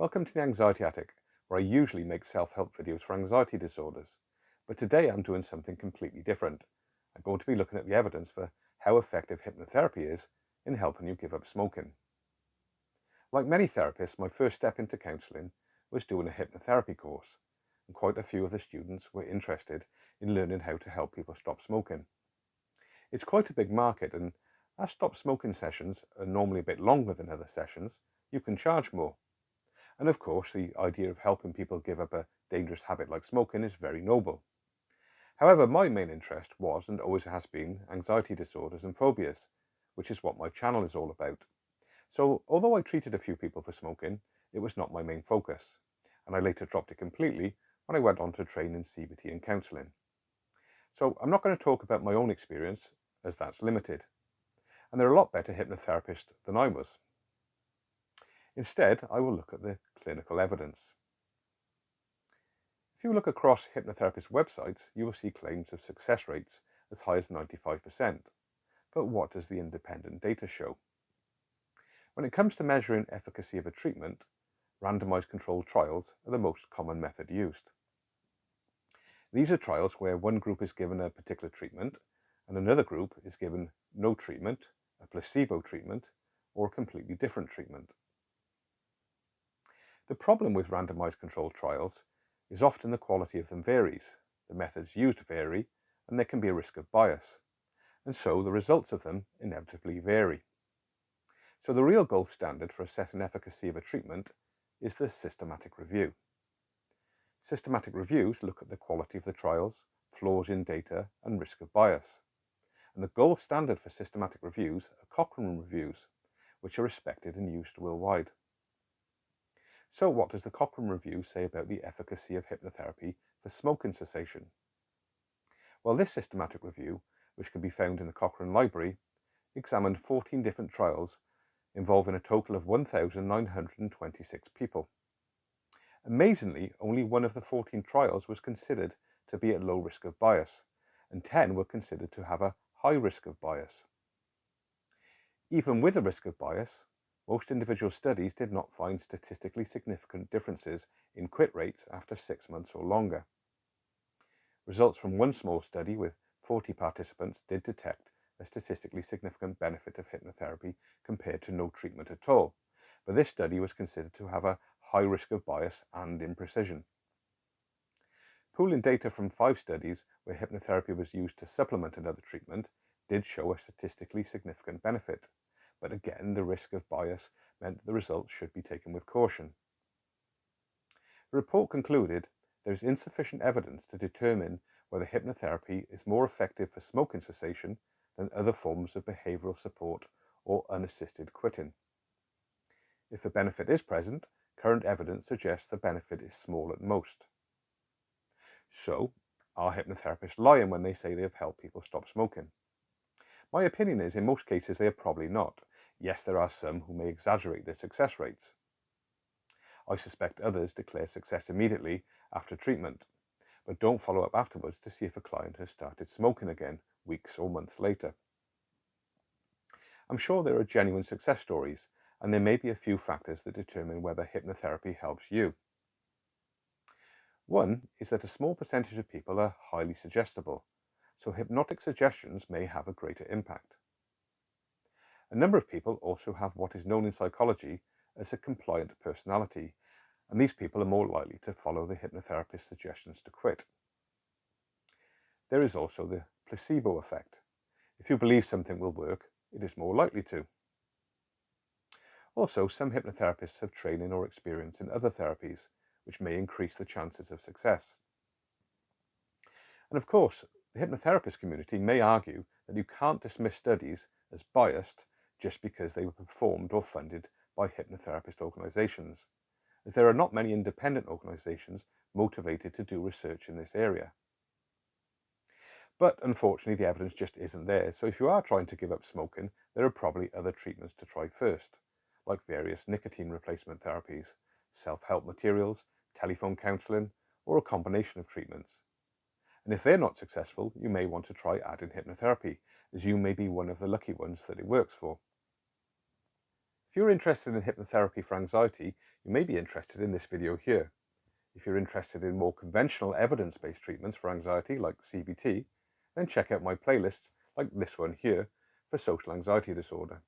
Welcome to the Anxiety Attic, where I usually make self-help videos for anxiety disorders. But today I'm doing something completely different. I'm going to be looking at the evidence for how effective hypnotherapy is in helping you give up smoking. Like many therapists, my first step into counselling was doing a hypnotherapy course, and quite a few of the students were interested in learning how to help people stop smoking. It's quite a big market, and as stop smoking sessions are normally a bit longer than other sessions, you can charge more. And of course, the idea of helping people give up a dangerous habit like smoking is very noble. However, my main interest was and always has been anxiety disorders and phobias, which is what my channel is all about. So although I treated a few people for smoking, it was not my main focus, and I later dropped it completely when I went on to train in CBT and counselling. So I'm not going to talk about my own experience, as that's limited, and there are a lot better hypnotherapists than I was. Instead, I will look at the clinical evidence. If you look across hypnotherapist websites, you will see claims of success rates as high as 95%. But what does the independent data show? When it comes to measuring efficacy of a treatment, randomized controlled trials are the most common method used. These are trials where one group is given a particular treatment and another group is given no treatment, a placebo treatment, or a completely different treatment. The problem with randomized controlled trials is often the quality of them varies, the methods used vary, and there can be a risk of bias, and so the results of them inevitably vary. So the real gold standard for assessing efficacy of a treatment is the systematic review. Systematic reviews look at the quality of the trials, flaws in data, and risk of bias. And the gold standard for systematic reviews are Cochrane reviews, which are respected and used worldwide. So what does the Cochrane review say about the efficacy of hypnotherapy for smoking cessation? Well, this systematic review, which can be found in the Cochrane Library, examined 14 different trials involving a total of 1,926 people. Amazingly, only one of the 14 trials was considered to be at low risk of bias, and 10 were considered to have a high risk of bias. Even with a risk of bias, most individual studies did not find statistically significant differences in quit rates after 6 months or longer. Results from one small study with 40 participants did detect a statistically significant benefit of hypnotherapy compared to no treatment at all, but this study was considered to have a high risk of bias and imprecision. Pooling data from 5 studies where hypnotherapy was used to supplement another treatment did show a statistically significant benefit, but again the risk of bias meant that the results should be taken with caution. The report concluded there is insufficient evidence to determine whether hypnotherapy is more effective for smoking cessation than other forms of behavioural support or unassisted quitting. If a benefit is present, current evidence suggests the benefit is small at most. So, are hypnotherapists lying when they say they have helped people stop smoking? My opinion is, in most cases, they are probably not. Yes, there are some who may exaggerate their success rates. I suspect others declare success immediately after treatment, but don't follow up afterwards to see if a client has started smoking again weeks or months later. I'm sure there are genuine success stories, and there may be a few factors that determine whether hypnotherapy helps you. One is that a small percentage of people are highly suggestible, so hypnotic suggestions may have a greater impact. A number of people also have what is known in psychology as a compliant personality, and these people are more likely to follow the hypnotherapist's suggestions to quit. There is also the placebo effect. If you believe something will work, it is more likely to. Also, some hypnotherapists have training or experience in other therapies, which may increase the chances of success. And of course, the hypnotherapist community may argue that you can't dismiss studies as biased just because they were performed or funded by hypnotherapist organisations, as there are not many independent organisations motivated to do research in this area. But unfortunately, the evidence just isn't there, so if you are trying to give up smoking, there are probably other treatments to try first, like various nicotine replacement therapies, self-help materials, telephone counselling, or a combination of treatments. And if they're not successful, you may want to try adding hypnotherapy, as you may be one of the lucky ones that it works for. If you're interested in hypnotherapy for anxiety, You may be interested in this video here. If you're interested in more conventional evidence-based treatments for anxiety like CBT, then check out my playlists like this one here for social anxiety disorder.